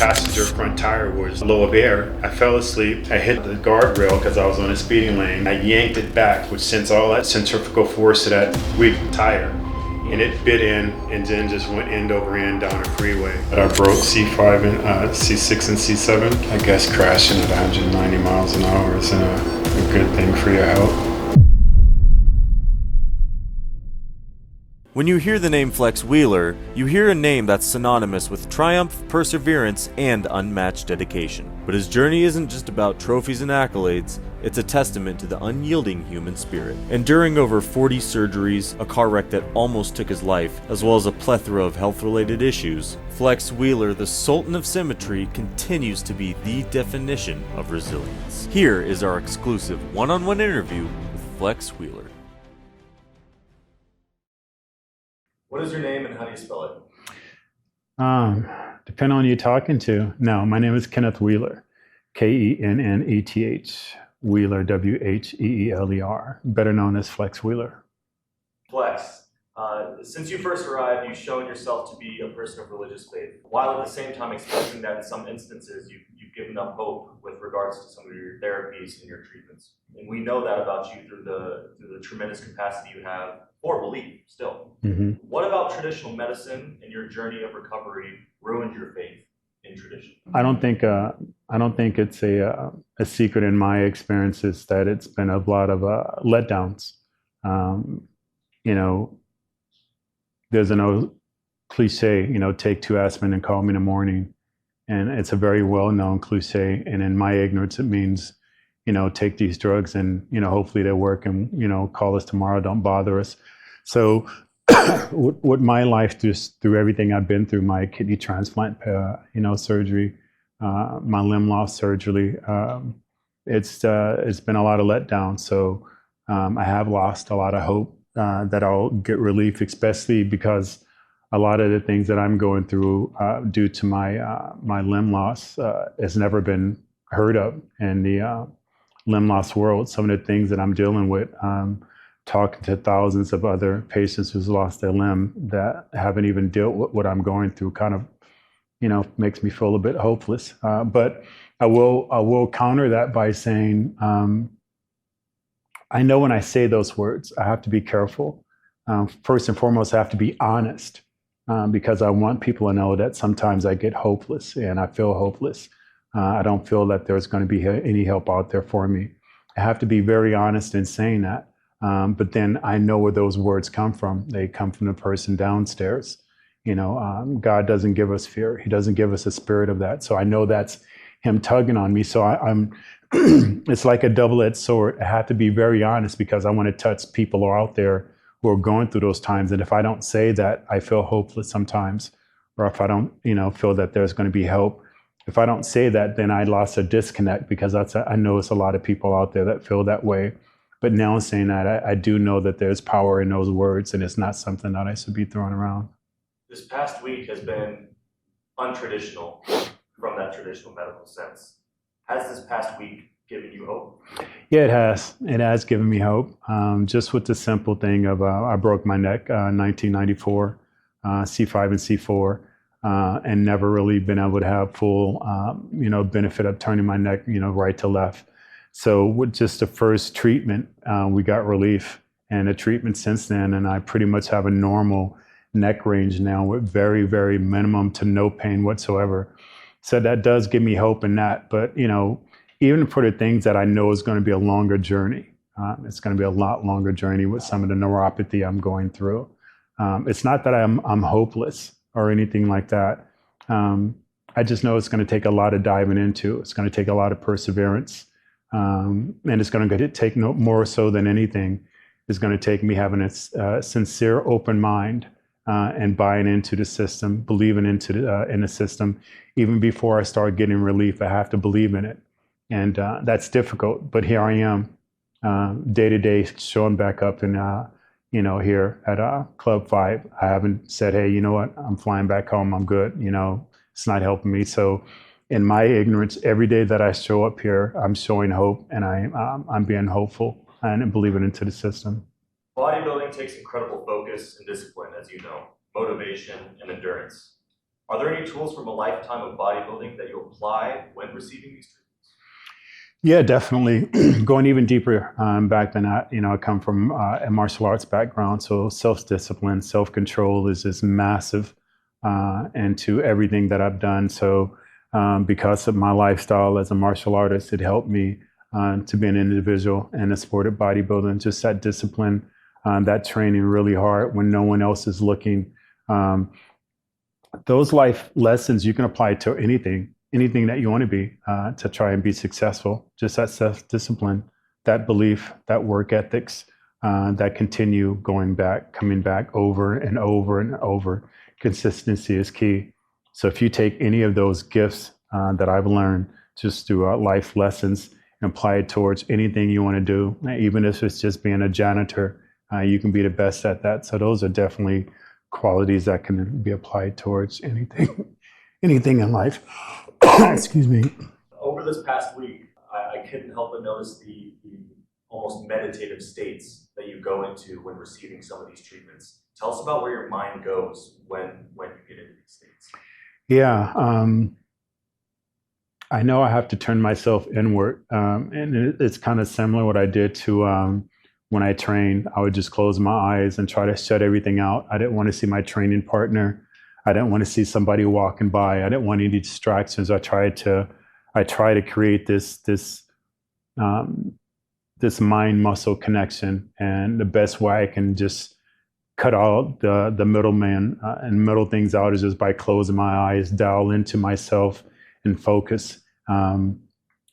passenger front tire was low of air. I fell asleep. I hit the guardrail because I was on a speeding lane. I yanked it back, which sent all that centrifugal force to that weak tire. And it bit in and then just went end over end down a freeway. But I broke C5 and C6 and C7. I guess crashing at 190 miles an hour isn't a good thing for your health. When you hear the name Flex Wheeler, you hear a name that's synonymous with triumph, perseverance, and unmatched dedication. But his journey isn't just about trophies and accolades, it's a testament to the unyielding human spirit. Enduring over 40 surgeries, a car wreck that almost took his life, as well as a plethora of health-related issues, Flex Wheeler, the Sultan of Symmetry, continues to be the definition of resilience. Here is our exclusive one-on-one interview with Flex Wheeler. What is your name and how do you spell it? Depending on who you're talking to. No, my name is Kenneth Wheeler, Kenneth Wheeler, Wheeler, better known as Flex Wheeler. Flex, since you first arrived, you've shown yourself to be a person of religious faith, while at the same time expressing that in some instances you've given up hope with regards to some of your therapies and your treatments. And we know that about you through the tremendous capacity you have for belief still. Mm-hmm. What about traditional medicine and your journey of recovery ruined your faith in tradition? I don't think it's a secret in my experiences that it's been a lot of letdowns. There's an old cliche, take 2 aspirin and call me in the morning. And it's a very well-known cliche. And in my ignorance, it means, take these drugs and, hopefully they work and, call us tomorrow, don't bother us. So with my life, just through everything I've been through, my kidney transplant, surgery, my limb loss surgery, it's been a lot of letdown. So I have lost a lot of hope that I'll get relief, especially because a lot of the things that I'm going through due to my limb loss has never been heard of in the limb loss world. Some of the things that I'm dealing with, talking to thousands of other patients who's lost their limb that haven't even dealt with what I'm going through, kind of, makes me feel a bit hopeless. But I will counter that by saying, I know when I say those words, I have to be careful. First and foremost, I have to be honest because I want people to know that sometimes I get hopeless and I feel hopeless. I don't feel that there's going to be any help out there for me. I have to be very honest in saying that. But then I know where those words come from. They come from the person downstairs. God doesn't give us fear. He doesn't give us a spirit of that. So I know that's him tugging on me. So I'm it's like a double-edged sword. I have to be very honest because I want to touch people who are out there who are going through those times. And if I don't say that, I feel hopeless sometimes. Or if I don't, feel that there's going to be help. If I don't say that, then I lost a disconnect because I know it's a lot of people out there that feel that way. But now saying that, I do know that there's power in those words, and it's not something that I should be throwing around. This past week has been untraditional from that traditional medical sense. Has this past week given you hope? Yeah, it has. It has given me hope. Just with the simple thing of I broke my neck 1994, C5 and C4, and never really been able to have full, benefit of turning my neck, right to left. So with just the first treatment, we got relief, and the treatment since then, and I pretty much have a normal neck range now with very, very minimum to no pain whatsoever. So that does give me hope in that. But, even for the things that I know is going to be a longer journey, it's going to be a lot longer journey with some of the neuropathy I'm going through. It's not that I'm hopeless or anything like that. I just know it's going to take a lot of diving into. It's going to take a lot of perseverance. And it's going to take more so than anything is going to take me having a sincere, open mind and buying into the system, believing in the system. Even before I start getting relief, I have to believe in it. And that's difficult. But here I am, day to day, showing back up in, here at Club 5. I haven't said, hey, you know what? I'm flying back home. I'm good. It's not helping me. So in my ignorance, every day that I show up here, I'm showing hope, and I'm being hopeful and believing into the system. Bodybuilding takes incredible focus and discipline, as you know, motivation and endurance. Are there any tools from a lifetime of bodybuilding that you apply when receiving these treatments? Yeah, definitely. Going even deeper back than that, I come from a martial arts background, so self-discipline, self-control is just massive into everything that I've done. So because of my lifestyle as a martial artist, it helped me to be an individual in a sport of bodybuilding. Just that discipline, that training really hard when no one else is looking. Those life lessons you can apply to anything that you want to be to try and be successful. Just that self-discipline, that belief, that work ethics, that continue coming back over and over and over. Consistency is key. So if you take any of those gifts that I've learned just through life lessons and apply it towards anything you want to do, even if it's just being a janitor, you can be the best at that. So those are definitely qualities that can be applied towards anything in life. Excuse me. Over this past week, I couldn't help but notice the almost meditative states that you go into when receiving some of these treatments. Tell us about where your mind goes when you get into these states. Yeah, I know I have to turn myself inward, and it's kind of similar what I did to when I trained. I would just close my eyes and try to shut everything out. I didn't want to see my training partner. I didn't want to see somebody walking by. I didn't want any distractions. I try to create this mind muscle connection, and the best way I can just cut out the middleman and middle things out is just by closing my eyes, dial into myself, and focus.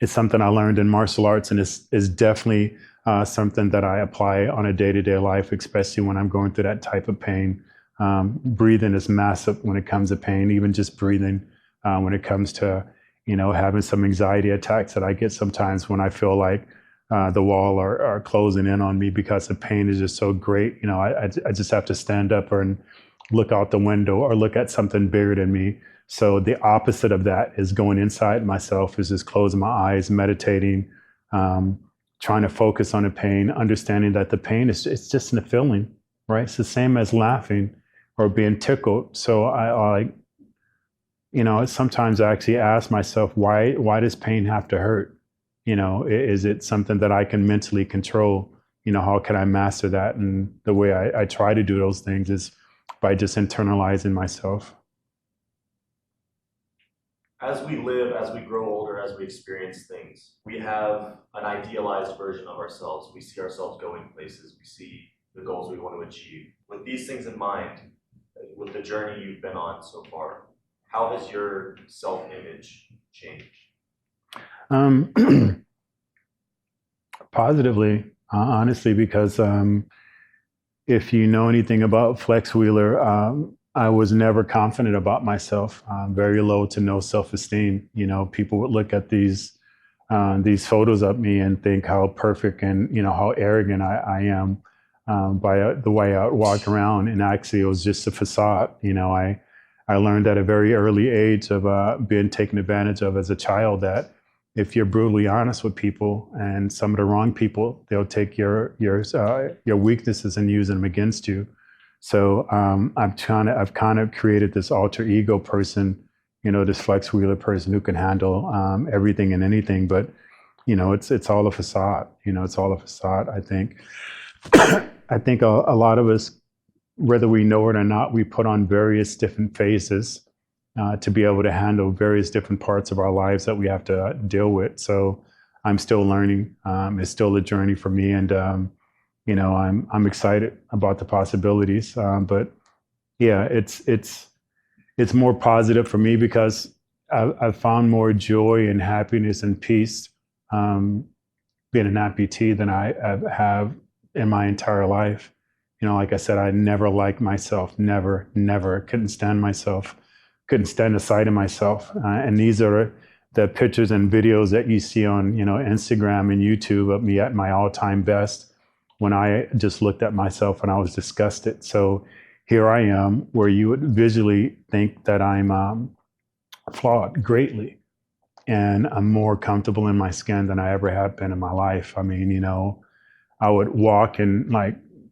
It's something I learned in martial arts, and is definitely something that I apply on a day-to-day life, especially when I'm going through that type of pain. Breathing is massive when it comes to pain, even just breathing when it comes to, having some anxiety attacks that I get sometimes when I feel like the wall are closing in on me because the pain is just so great. I just have to stand up and look out the window or look at something bigger than me. So the opposite of that is going inside myself, is just closing my eyes, meditating, trying to focus on the pain, understanding that the pain it's just a feeling, right? It's the same as laughing or being tickled. So I sometimes I actually ask myself, why does pain have to hurt? Is it something that I can mentally control? How can I master that? And the way I try to do those things is by just internalizing myself. As we live, as we grow older, as we experience things, we have an idealized version of ourselves. We see ourselves going places. We see the goals we want to achieve. With these things in mind, with the journey you've been on so far, how has your self-image changed? Positively, honestly, because if you know anything about Flex Wheeler, I was never confident about myself. Very low to no self-esteem. People would look at these photos of me and think how perfect and how arrogant I am by the way I walk around. And actually, it was just a facade. I learned at a very early age of being taken advantage of as a child that if you're brutally honest with people and some of the wrong people, they'll take your weaknesses and use them against you. So I've kind of created this alter ego person, this Flex Wheeler person who can handle everything and anything. But it's all a facade. It's all a facade. I think. I think a lot of us, whether we know it or not, we put on various different phases to be able to handle various different parts of our lives that we have to deal with. So I'm still learning. It's still a journey for me, and I'm excited about the possibilities. But yeah, it's more positive for me because I've found more joy and happiness and peace being an amputee than I have in my entire life. Like I said, I never liked myself. Never. Couldn't stand myself. Couldn't stand the sight of myself. And these are the pictures and videos that you see on, Instagram and YouTube of me at my all-time best when I just looked at myself and I was disgusted. So here I am, where you would visually think that I'm flawed greatly, and I'm more comfortable in my skin than I ever have been in my life. I mean, I would walk and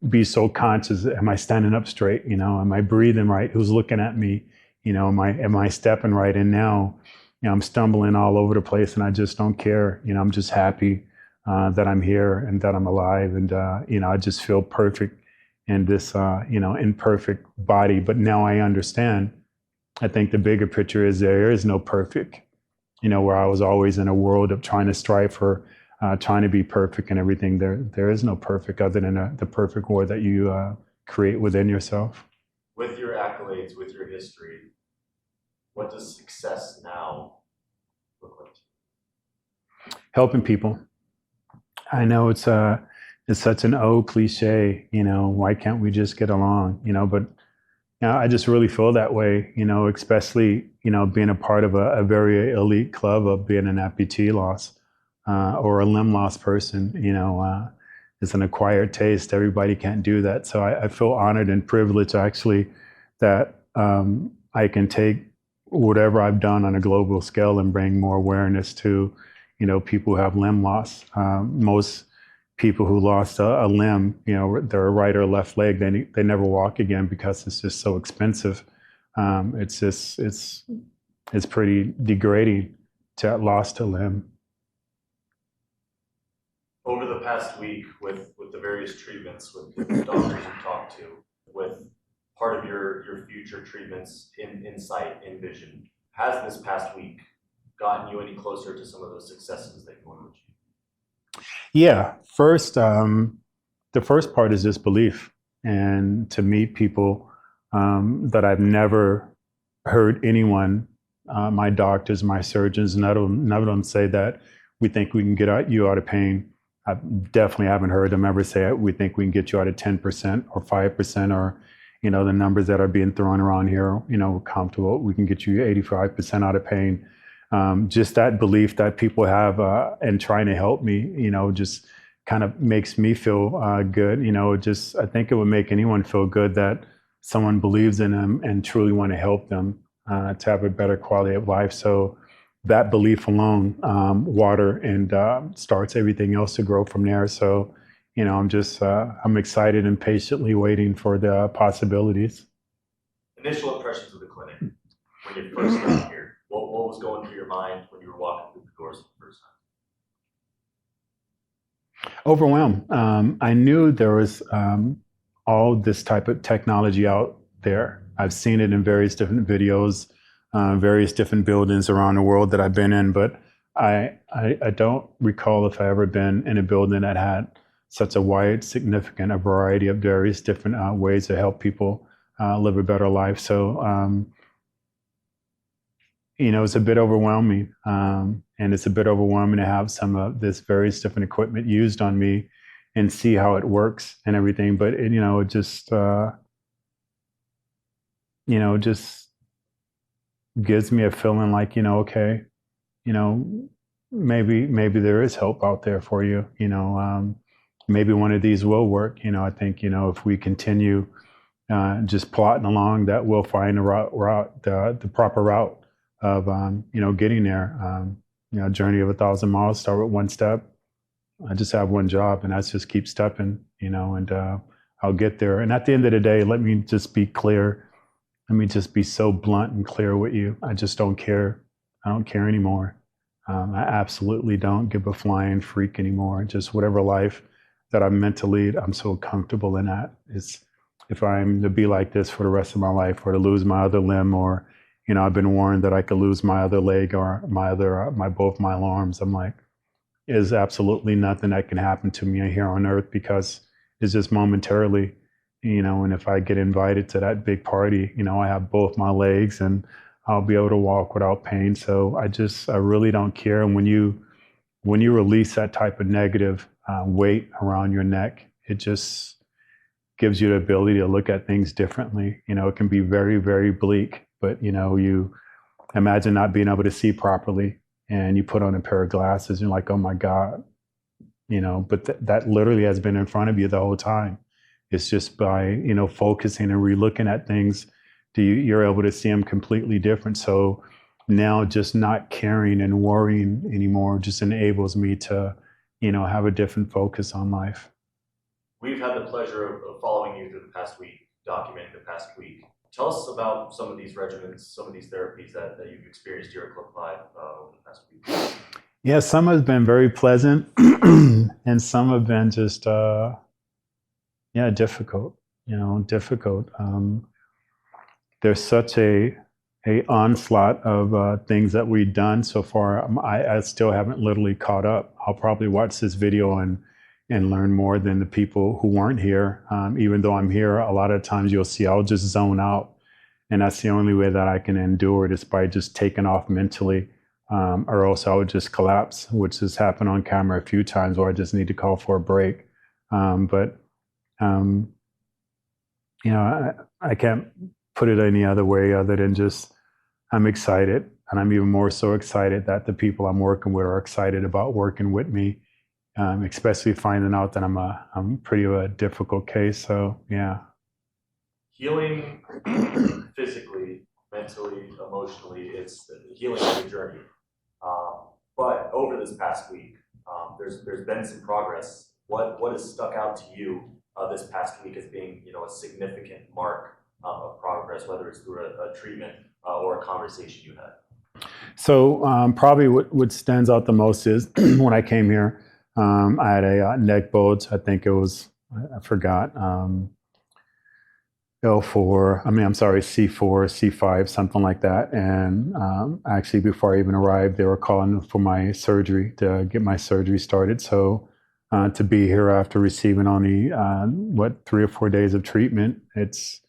be so conscious. Am I standing up straight? Am I breathing right? Who's looking at me? Am I stepping right in now? I'm stumbling all over the place, and I just don't care. I'm just happy that I'm here and that I'm alive, and I just feel perfect in this imperfect body. But now I understand. I think the bigger picture is there is no perfect. Where I was always in a world of trying to strive for, trying to be perfect and everything. There is no perfect other than the perfect world that you create within yourself. With your accolades, with your history, what does success now look like to you? Helping people. I know it's such an old cliche. Why can't we just get along? But I just really feel that way. Especially being a part of a very elite club of being an amputee loss or a limb loss person. It's an acquired taste. Everybody can't do that. So I feel honored and privileged actually that I can take whatever I've done on a global scale and bring more awareness to, people who have limb loss. Most people who lost a limb, their right or left leg, they never walk again because it's just so expensive. It's pretty degrading to have lost a limb. Over the past week, with the various treatments, with the doctors you talked to, with part of your future treatments in sight, in vision, has this past week gotten you any closer to some of those successes that you want to achieve? Yeah, the first part is just belief, and to meet people that I've never heard anyone, my doctors, my surgeons, none of them say that we think we can get you out of pain. I definitely haven't heard them ever say we think we can get you out of 10% or 5% or, the numbers that are being thrown around here, comfortable. We can get you 85% out of pain. Just that belief that people have and trying to help me, just kind of makes me feel good. I think it would make anyone feel good that someone believes in them and truly want to help them to have a better quality of life. So that belief alone, water and starts everything else to grow from there. So, I'm excited and patiently waiting for the possibilities. Initial impressions of the clinic when you first got here. What was going through your mind when you were walking through the doors for the first time? Overwhelmed. I knew there was all this type of technology out there. I've seen it in various different videos, various different buildings around the world that I've been in, but I don't recall if I ever been in a building that had such a wide, significant, a variety of various different ways to help people live a better life. So, it's a bit overwhelming, and it's a bit overwhelming to have some of this various different equipment used on me and see how it works and everything. But it just gives me a feeling like, okay, maybe there is hope out there for you. Maybe one of these will work. I think, if we continue just plotting along, that we'll find the proper route of, getting there. Journey of 1,000 miles, start with one step. I just have one job, and that's just keep stepping, and I'll get there. And at the end of the day, let me just be clear. Let me just be so blunt and clear with you. I just don't care. I don't care anymore. I absolutely don't give a flying freak anymore. Just whatever life that I'm meant to lead, I'm so comfortable in that. If I'm to be like this for the rest of my life, or to lose my other limb, or I've been warned that I could lose my other leg or both my arms. I'm like, there's absolutely nothing that can happen to me here on earth, because it's just momentarily, and if I get invited to that big party, I have both my legs and I'll be able to walk without pain. So I really don't care. And when you release that type of negative weight around your neck, it just gives you the ability to look at things differently. It can be very, very bleak, but you imagine not being able to see properly, and you put on a pair of glasses, and you're like, oh my God, but that literally has been in front of you the whole time. It's just by, focusing and re-looking at things, you're able to see them completely different. So now just not caring and worrying anymore just enables me to, have a different focus on life. We've had the pleasure of following you through the past week, documenting the past week. Tell us about some of these regimens, some of these therapies that you've experienced here at Club Live over the past week. Yeah, some have been very pleasant, and some have been just, difficult. Difficult. There's such a onslaught of things that we've done so far. I still haven't literally caught up. I'll probably watch this video and learn more than the people who weren't here. Even though I'm here, a lot of times you'll see I'll just zone out, and that's the only way that I can endure it is by just taking off mentally, or else I would just collapse, which has happened on camera a few times where I just need to call for a break. I can't put it any other way other than just I'm excited, and I'm even more so excited that the people I'm working with are excited about working with me, especially finding out that I'm pretty of a difficult case. So yeah. Healing physically, mentally, emotionally, it's healing is a journey. But over this past week, there's been some progress. What has stuck out to you this past week as being a significant mark of progress, whether it's through a treatment or a conversation you had? So probably what stands out the most is when I came here, I had a neck bulge. I think it was, I forgot, C4, C5, something like that. And actually, before I even arrived, they were calling for my surgery to get my surgery started. So to be here after receiving only, 3 or 4 days of treatment, it's,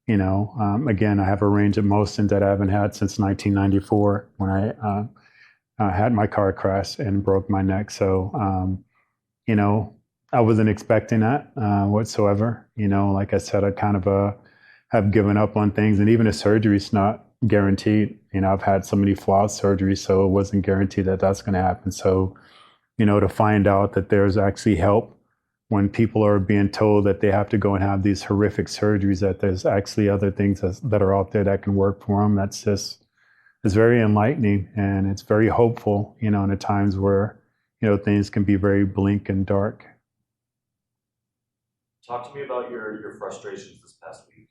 again, I have a range of motion that I haven't had since 1994 when I had my car crash and broke my neck. So, I wasn't expecting that whatsoever. Like I said, I kind of have given up on things, and even a surgery is not guaranteed. I've had so many flawed surgeries, so it wasn't guaranteed that that's going to happen. So, to find out that there's actually help when people are being told that they have to go and have these horrific surgeries, that there's actually other things that are out there that can work for them. That's just, it's very enlightening, and it's very hopeful, in the times where, things can be very bleak and dark. Talk to me about your frustrations this past week,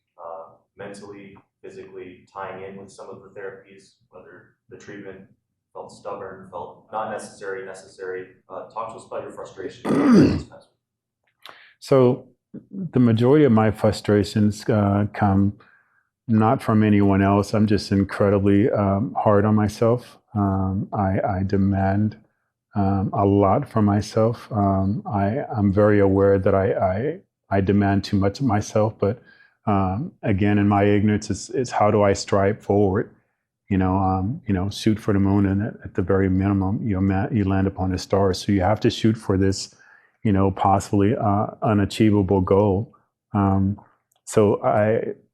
mentally, physically, tying in with some of the therapies, whether the treatment felt stubborn, felt not necessary. Talk to us about your frustrations this past week. So the majority of my frustrations come not from anyone else. I'm just incredibly hard on myself. I demand a lot from myself. I'm very aware that I demand too much of myself, but again, in my ignorance, it's how do I strive forward? Shoot for the moon, and at the very minimum, you land upon the stars. So you have to shoot for this, possibly unachievable goal. So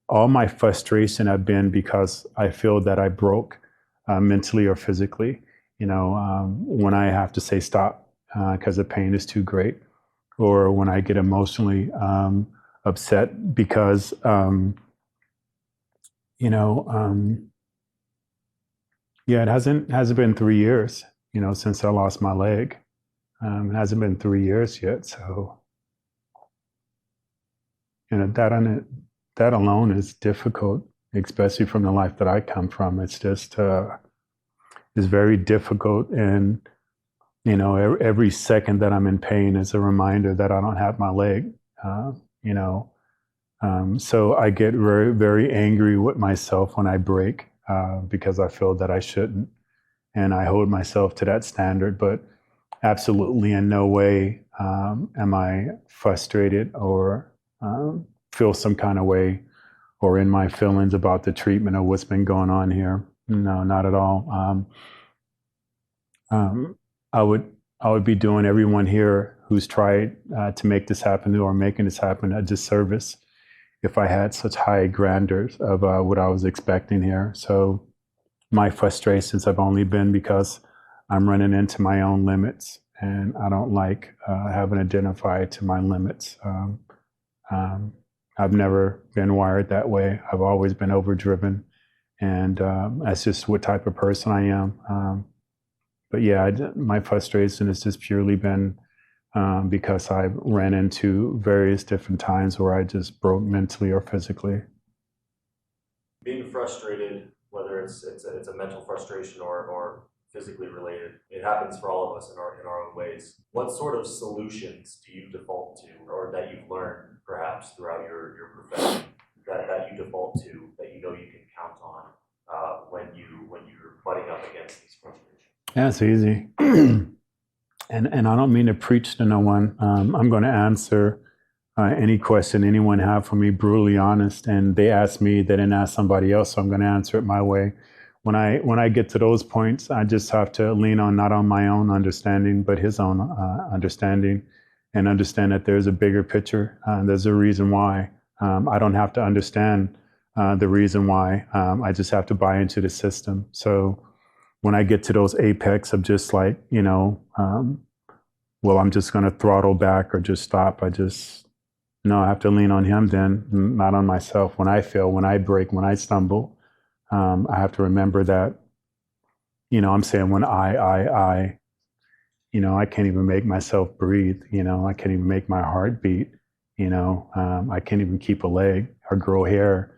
all my frustration have been because I feel that I broke mentally or physically. When I have to say stop because the pain is too great, or when I get emotionally upset because, it hasn't been 3 years, since I lost my leg. It hasn't been 3 years yet, so that alone is difficult, especially from the life that I come from. It's just it's very difficult, and every second that I'm in pain is a reminder that I don't have my leg. So I get very, very angry with myself when I break because I feel that I shouldn't, and I hold myself to that standard. But absolutely in no way am I frustrated or feel some kind of way or in my feelings about the treatment or what's been going on here. No, not at all. I would be doing everyone here who's tried to make this happen or making this happen a disservice if I had such high grandeurs of what I was expecting here. So my frustrations have only been because I'm running into my own limits, and I don't like having identified to my limits. I've never been wired that way. I've always been overdriven, and that's just what type of person I am. But yeah, my frustration has just purely been because I ran into various different times where I just broke mentally or physically. Being frustrated, whether it's a mental frustration or physically related, it happens for all of us in our own ways. What sort of solutions do you default to, or that you've learned perhaps throughout your profession that you default to, that you know you can count on when you're butting up against these frustrations? Yeah, it's easy. And I don't mean to preach to no one. I'm going to answer any question anyone have for me, brutally honest. And they ask me, they didn't ask somebody else, so I'm going to answer it my way. When I get to those points, I just have to lean on not on my own understanding, but his own understanding, and understand that there's a bigger picture. There's a reason why. I don't have to understand the reason why. I just have to buy into the system. So when I get to those apex of just like, well, I'm just going to throttle back or just stop. I have to lean on him then, not on myself. When I fail, when I break, when I stumble, I have to remember that, I'm saying when I can't even make myself breathe, I can't even make my heart beat, I can't even keep a leg or grow hair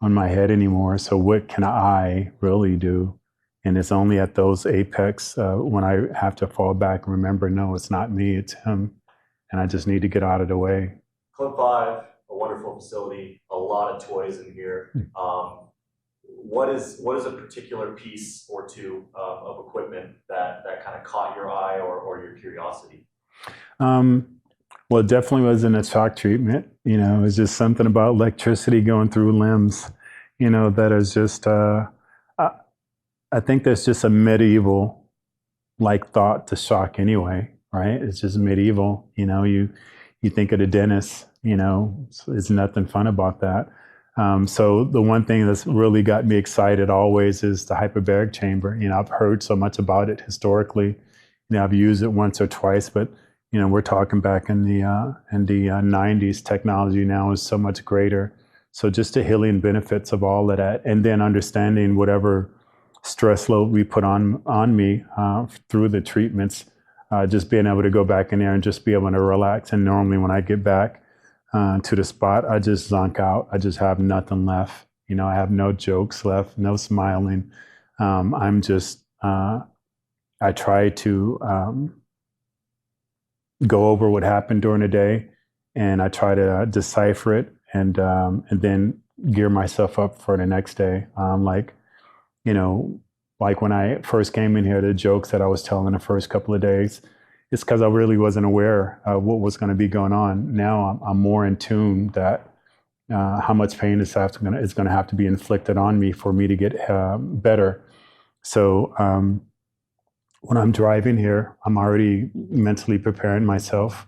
on my head anymore. So what can I really do? And it's only at those apex when I have to fall back and remember, no, it's not me, it's him. And I just need to get out of the way. Club 5, a wonderful facility, a lot of toys in here. What is a particular piece or two of equipment that kind of caught your eye or your curiosity? Well, it definitely wasn't a shock treatment. It was just something about electricity going through limbs, that is just, I think there's just a medieval like thought to shock anyway, right? It's just medieval. You think of the dentist, it's nothing fun about that. So the one thing that's really got me excited always is the hyperbaric chamber. I've heard so much about it historically. I've used it once or twice, but we're talking back in the 90s. Technology now is so much greater. So just the healing benefits of all of that, and then understanding whatever stress load we put on me through the treatments, just being able to go back in there and just be able to relax. And normally when I get back to the spot, I just zonk out. I just have nothing left. I have no jokes left, no smiling. I'm just, I try to go over what happened during the day, and I try to decipher it and then gear myself up for the next day. Like when I first came in here, the jokes that I was telling the first couple of days, it's because I really wasn't aware of what was going to be going on. Now I'm more in tune that how much pain is going to have to be inflicted on me for me to get better. So when I'm driving here, I'm already mentally preparing myself.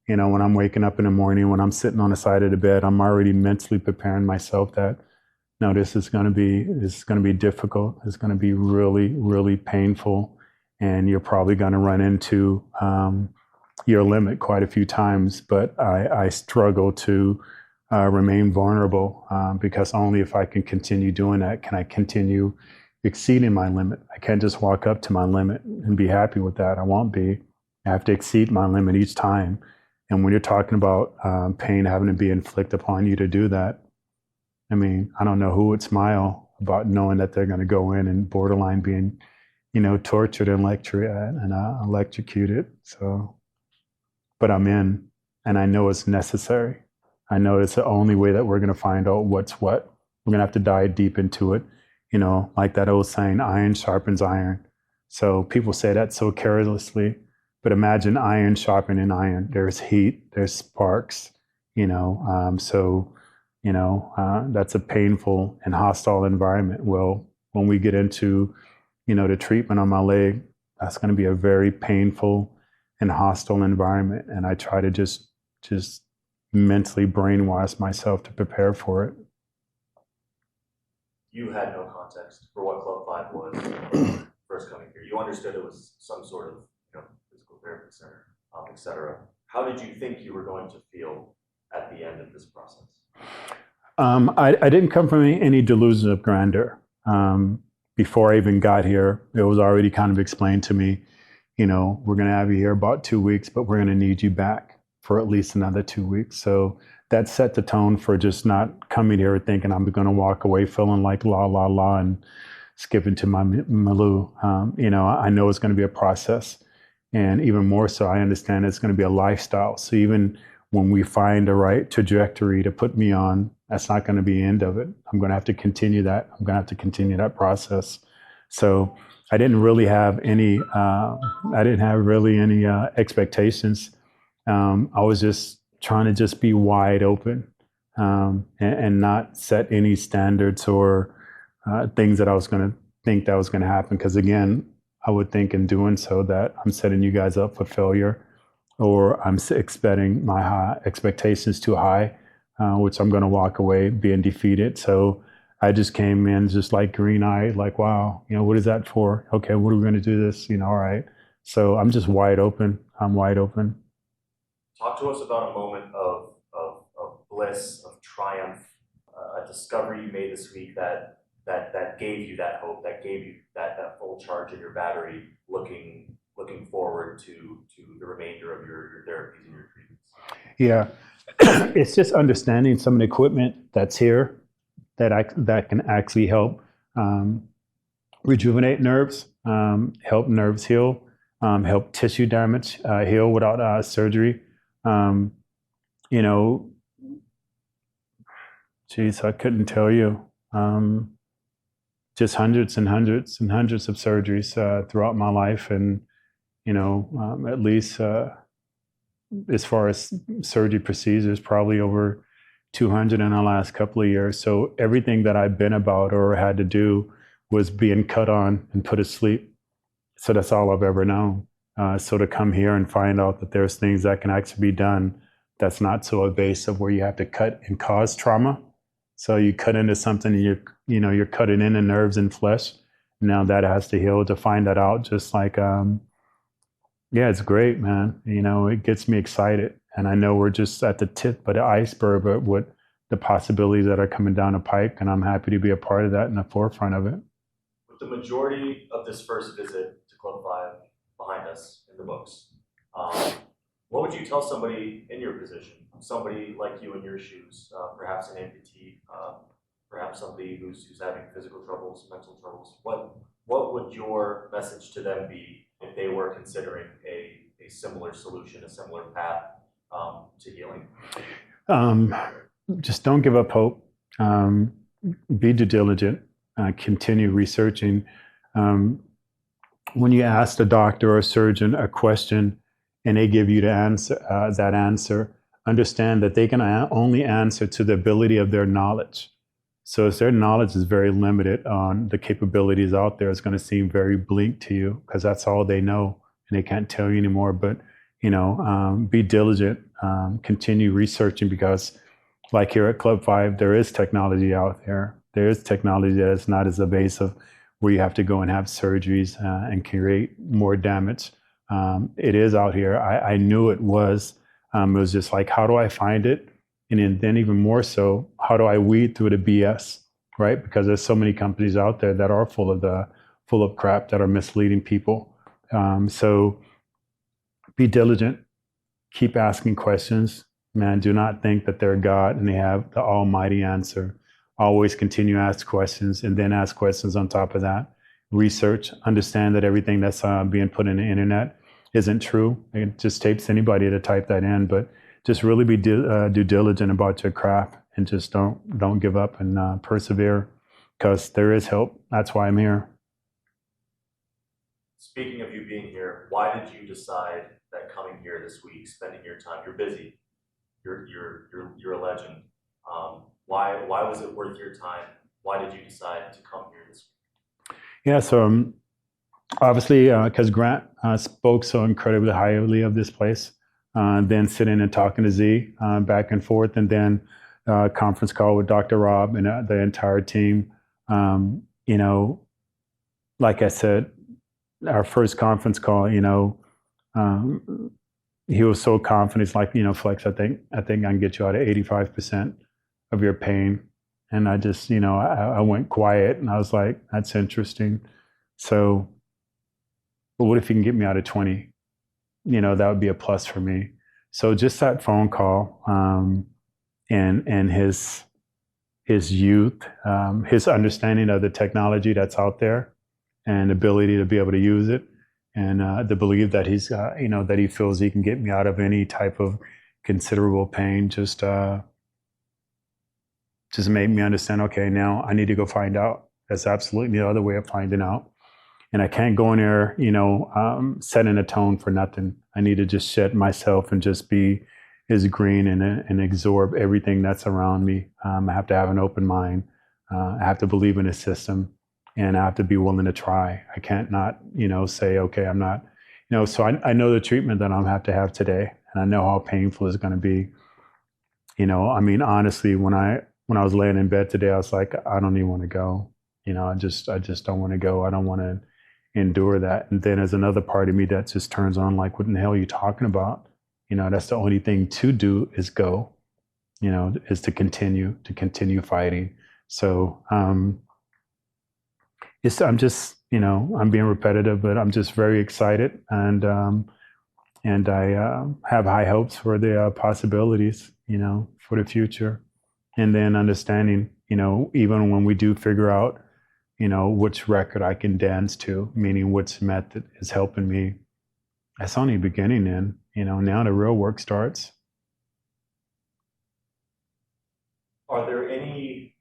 When I'm waking up in the morning, when I'm sitting on the side of the bed, I'm already mentally preparing myself that, no, this is going to be difficult. It's going to be really, really painful. And you're probably going to run into your limit quite a few times. But I struggle to remain vulnerable because only if I can continue doing that can I continue exceeding my limit. I can't just walk up to my limit and be happy with that. I won't be. I have to exceed my limit each time. And when you're talking about pain having to be inflicted upon you to do that, I mean, I don't know who would smile about knowing that they're going to go in and borderline being, tortured and electrocuted. So, but I'm in, and I know it's necessary. I know it's the only way that we're going to find out what's what. We're going to have to dive deep into it. Like that old saying, iron sharpens iron. So people say that so carelessly, but imagine iron sharpening iron. There's heat, there's sparks, that's a painful and hostile environment. Well, when we get into, the treatment on my leg, that's going to be a very painful and hostile environment. And I try to just mentally brainwash myself to prepare for it. You had no context for what Club 5 was first coming here. You understood it was some sort of physical therapy center, etc. How did you think you were going to feel at the end of this process? I didn't come from any delusion of grandeur. Before I even got here, it was already kind of explained to me, we're going to have you here about 2 weeks, but we're going to need you back. for at least another 2 weeks. So that set the tone for just not coming here thinking I'm going to walk away feeling like la, la, la, and skip into my Maloo. I know it's going to be a process. And even more so, I understand it's going to be a lifestyle. So even when we find the right trajectory to put me on, that's not going to be the end of it. I'm going to have to continue that. I'm going to have to continue that process. So I didn't really have any, expectations. I was just trying to just be wide open, and not set any standards or things that I was going to think that was going to happen. Because again, I would think in doing so that I'm setting you guys up for failure, or I'm expecting my expectations too high, which I'm going to walk away being defeated. So I just came in just like green-eyed, like, wow, what is that for? Okay, what are we going to do this? All right. So I'm just wide open. I'm wide open. Talk to us about a moment of bliss, of triumph, a discovery you made this week that gave you that hope, that gave you that full charge in your battery, looking forward to the remainder of your therapies and your treatments. Yeah, it's just understanding some of the equipment that's here that can actually help rejuvenate nerves, help nerves heal, help tissue damage heal without surgery. Geez, I couldn't tell you. Just hundreds and hundreds and hundreds of surgeries throughout my life, and at least as far as surgery procedures, probably over 200 in the last couple of years. So everything that I've been about or had to do was being cut on and put asleep. So that's all I've ever known. So to come here and find out that there's things that can actually be done that's not so invasive, where you have to cut and cause trauma. So you cut into something, and you're cutting in the nerves and flesh. Now that has to heal. To find that out, just like, it's great, man. It gets me excited. And I know we're just at the tip of the iceberg, but with the possibilities that are coming down the pike, and I'm happy to be a part of that in the forefront of it. With the majority of this first visit to Club 5 behind us in the books, what would you tell somebody in your position, somebody like you in your shoes, perhaps an amputee, perhaps somebody who's having physical troubles, mental troubles? What would your message to them be if they were considering a similar solution, a similar path to healing? Just don't give up hope. Be due diligent. Continue researching. When you ask a doctor or a surgeon a question and they give you the answer, that answer, understand that they can only answer to the ability of their knowledge. So if their knowledge is very limited on the capabilities out there, it's going to seem very bleak to you, because that's all they know and they can't tell you anymore. But, be diligent, continue researching, because like here at Club 5, there is technology out there. There is technology that is not as invasive, where you have to go and have surgeries and create more damage. It is out here. I knew it was. It was just like, how do I find it? And then even more so, how do I weed through the BS, right? Because there's so many companies out there that are full of crap that are misleading people. So be diligent, keep asking questions. Man, do not think that they're God and they have the almighty answer. Always continue to ask questions, and then ask questions on top of that. Research, understand that everything that's being put in the internet isn't true. It just takes anybody to type that in, but just really be due diligent about your craft, and just don't give up, and persevere, because there is help. That's why I'm here. Speaking of you being here, why did you decide that coming here this week, spending your time? You're busy. You're a legend. Why was it worth your time? Why did you decide to come here this week? Yeah, so obviously, because Grant spoke so incredibly highly of this place. Then sitting and talking to Z back and forth, and then conference call with Dr. Rob and the entire team. Like I said, our first conference call, he was so confident. He's like, Flex, I think I can get you out of 85% of your pain. And I just, I went quiet, and I was like, that's interesting. So, but what if you can get me out of 20? That would be a plus for me. So just that phone call, and his youth, his understanding of the technology that's out there, and ability to be able to use it, and the belief that he's, that he feels he can get me out of any type of considerable pain, just made me understand, okay, now I need to go find out. That's absolutely the other way of finding out. And I can't go in there, setting a tone for nothing. I need to just shed myself and just be as green and absorb everything that's around me. I have to have an open mind. I have to believe in the system, and I have to be willing to try. I can't not, say, okay, I'm not, so I know the treatment that I'm have to have today, and I know how painful it's going to be. Honestly, when I was laying in bed today, I was like, I don't even want to go. I just don't want to go. I don't want to endure that. And then there's another part of me that just turns on, like, what in the hell are you talking about? That's the only thing to do is go, is to continue fighting. So I'm just, I'm being repetitive, but I'm just very excited. And I have high hopes for the possibilities, for the future. And then understanding, even when we do figure out, which record I can dance to, meaning which method is helping me, that's only beginning in, now the real work starts. Are there any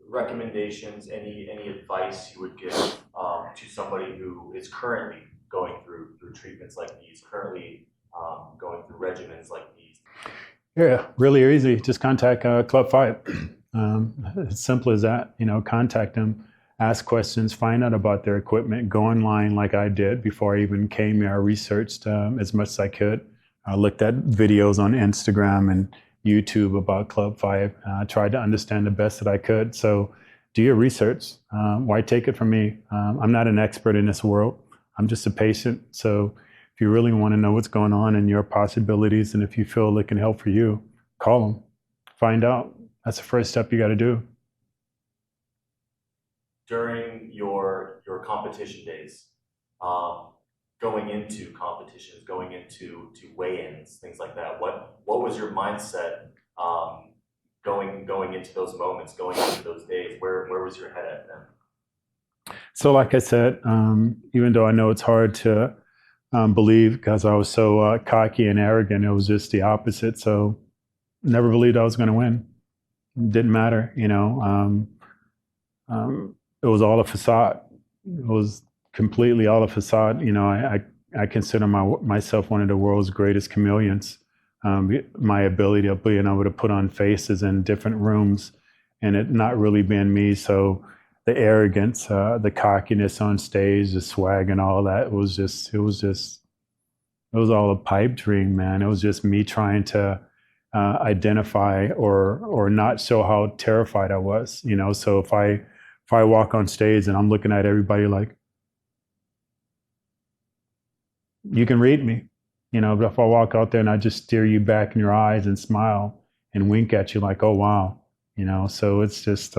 recommendations, any advice you would give to somebody who is currently going through treatments like these, currently going through regimens like these? Yeah, really easy. Just contact Club 5. As simple as that. Contact them, ask questions, find out about their equipment, go online like I did before I even came here. I researched as much as I could. I looked at videos on Instagram and YouTube about Club 5. Tried to understand the best that I could. So do your research. Why take it from me? I'm not an expert in this world. I'm just a patient. So if you really want to know what's going on and your possibilities, and if you feel it can help for you, call them, find out. That's the first step you got to do. During your competition days, going into competitions, going into weigh-ins, things like that, what was your mindset going into those moments, going into those days? Where was your head at then? So like I said, even though I know it's hard to believe because I was so cocky and arrogant, it was just the opposite. So never believed I was going to win. Didn't matter, it was all a facade. It was completely all a facade. I consider myself one of the world's greatest chameleons. My ability of being able to put on faces in different rooms and it not really being me. So the arrogance, the cockiness on stage, the swag and all that, it was all a pipe dream, man. It was just me trying to identify or not show how terrified I was, So if I walk on stage and I'm looking at everybody like, you can read me, but if I walk out there and I just stare you back in your eyes and smile and wink at you like, oh, wow, so it's just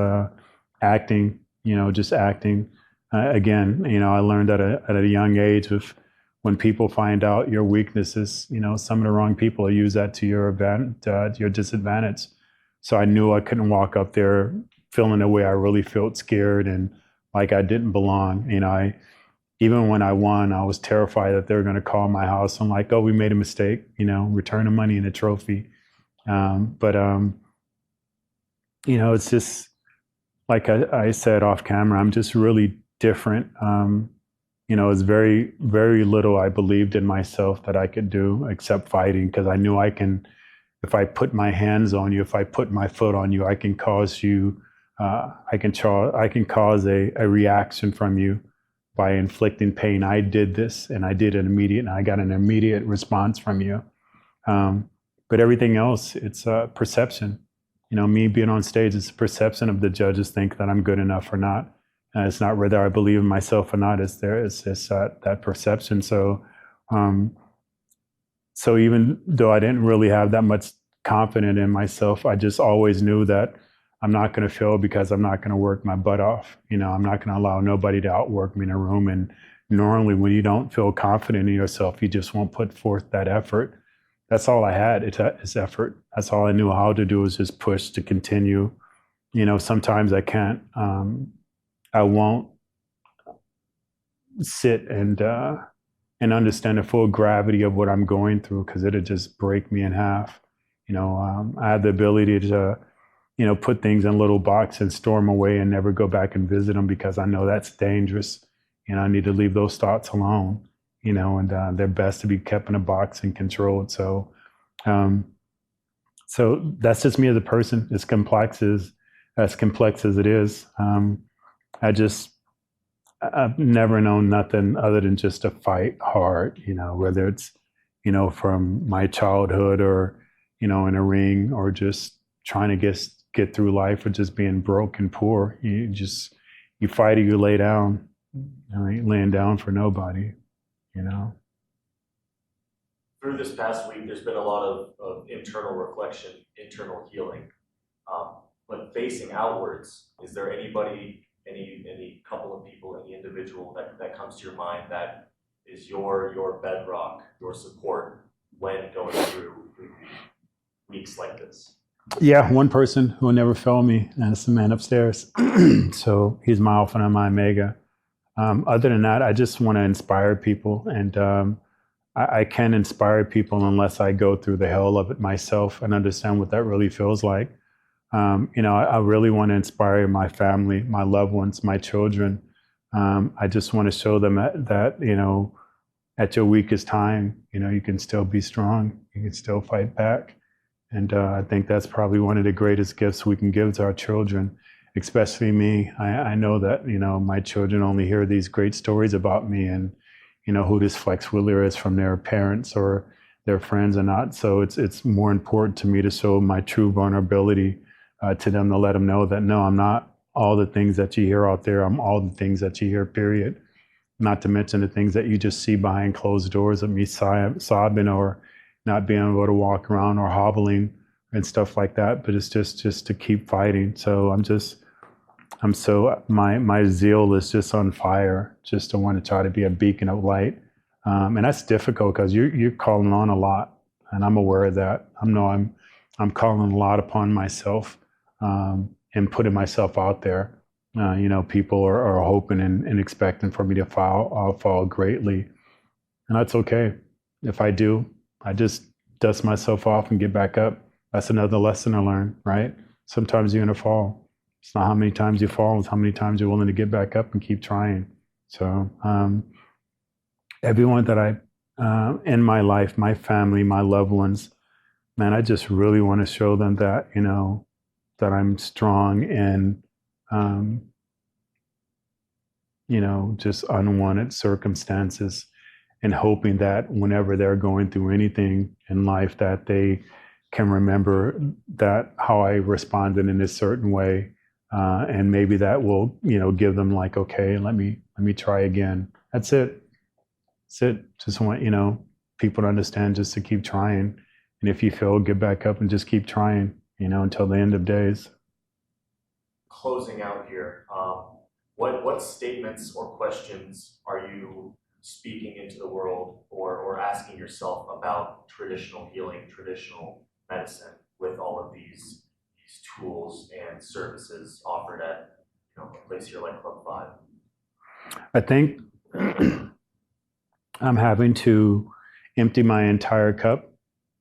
acting, just acting. Again, I learned at a young age when people find out your weaknesses, some of the wrong people use that to your disadvantage. So I knew I couldn't walk up there feeling the way I really felt, scared and like I didn't belong. Even when I won, I was terrified that they were going to call my house. I'm like, oh, we made a mistake, return the money and the trophy. It's just like I said off camera, I'm just really different. It's very, very little I believed in myself that I could do except fighting, because I knew I can, if I put my hands on you, if I put my foot on you, I can cause you, I can cause a reaction from you by inflicting pain. I did this and I got an immediate response from you. But everything else, it's perception. Me being on stage, it's perception of the judges think that I'm good enough or not. It's not whether I believe in myself or not. It's that perception. So even though I didn't really have that much confidence in myself, I just always knew that I'm not going to fail because I'm not going to work my butt off. I'm not going to allow nobody to outwork me in a room. And normally when you don't feel confident in yourself, you just won't put forth that effort. that's all I had. It's effort. That's all I knew how to do, is just push to continue. Sometimes I can't, I won't sit and understand the full gravity of what I'm going through, because it'd just break me in half. I have the ability to, put things in a little box and store them away and never go back and visit them, because I know that's dangerous. I need to leave those thoughts alone, and they're best to be kept in a box and controlled. Um, so that's just me as a person. As complex as it is. I've never known nothing other than just to fight hard, whether it's, from my childhood, or, in a ring, or just trying to get through life, or just being broke and poor. You fight or you lay down. I ain't laying down for nobody, Through this past week, there's been a lot of internal reflection, internal healing. But facing outwards, is there anybody, any couple of people, any individual that comes to your mind that is your bedrock, your support when going through weeks like this? Yeah, one person who will never fail me, and it's the man upstairs. So he's my alpha and my omega. Other than that, I just want to inspire people, and I can't inspire people unless I go through the hell of it myself and understand what that really feels like. I really want to inspire my family, my loved ones, my children. I just want to show them that at your weakest time, you can still be strong. You can still fight back. And I think that's probably one of the greatest gifts we can give to our children, especially me. I know that, my children only hear these great stories about me and, who this Flex Wheeler is from their parents or their friends or not. So it's more important to me to show my true vulnerability to them, to let them know that, no, I'm not all the things that you hear out there. I'm all the things that you hear, period. Not to mention the things that you just see behind closed doors of me sobbing or not being able to walk around or hobbling and stuff like that. But it's just to keep fighting. So my zeal is just on fire, just to want to try to be a beacon of light. And that's difficult, because you're calling on a lot, and I'm aware of that. I'm calling a lot upon myself, and putting myself out there. People are hoping and expecting for me to fall greatly, and that's okay. If I do, I just dust myself off and get back up. That's another lesson I learned, right? Sometimes you're gonna fall. It's not how many times you fall, it's how many times you're willing to get back up and keep trying. So everyone that I in my life, my family, my loved ones, man, I just really want to show them that, that I'm strong in, just unwanted circumstances, and hoping that whenever they're going through anything in life, that they can remember that how I responded in a certain way. And maybe that will, give them like, okay, let me try again. That's it. Just want, people to understand, just to keep trying. And if you fail, get back up and just keep trying, until the end of days. Closing out here, what statements or questions are you speaking into the world, or asking yourself about traditional healing, traditional medicine, with all of these tools and services offered at a place here like Club 5? I think I'm having to empty my entire cup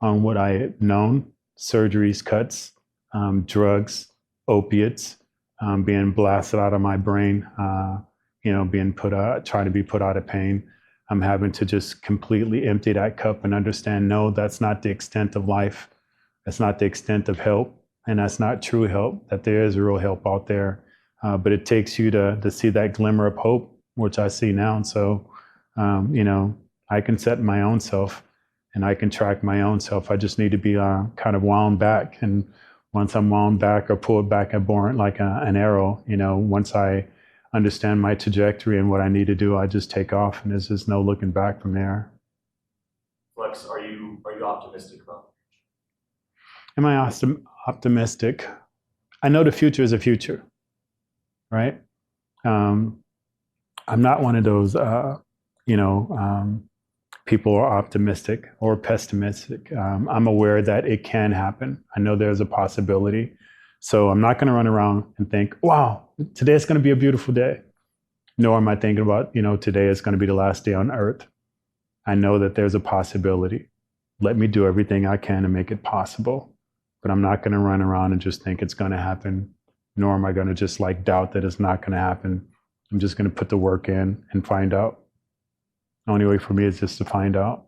on what I had known: surgeries, cuts, drugs, opiates, being blasted out of my brain, being trying to be put out of pain. I'm having to just completely empty that cup and understand, no, that's not the extent of life. That's not the extent of help. And that's not true help, that there is real help out there. But it takes you to see that glimmer of hope, which I see now. And so, I can set my own self, and I can track my own self. I just need to be kind of wound back. And once I'm wound back or pulled back and born like an arrow, once I understand my trajectory and what I need to do, I just take off, and there's just no looking back from there. Flex, are you optimistic about Am I optimistic? I know the future is a future, right? I'm not one of those, people are optimistic or pessimistic. I'm aware that it can happen. I know there's a possibility. So I'm not going to run around and think, wow, today's going to be a beautiful day. Nor am I thinking about, today is going to be the last day on earth. I know that there's a possibility. Let me do everything I can to make it possible. But I'm not going to run around and just think it's going to happen. Nor am I going to just doubt that it's not going to happen. I'm just going to put the work in and find out. The only way for me is just to find out.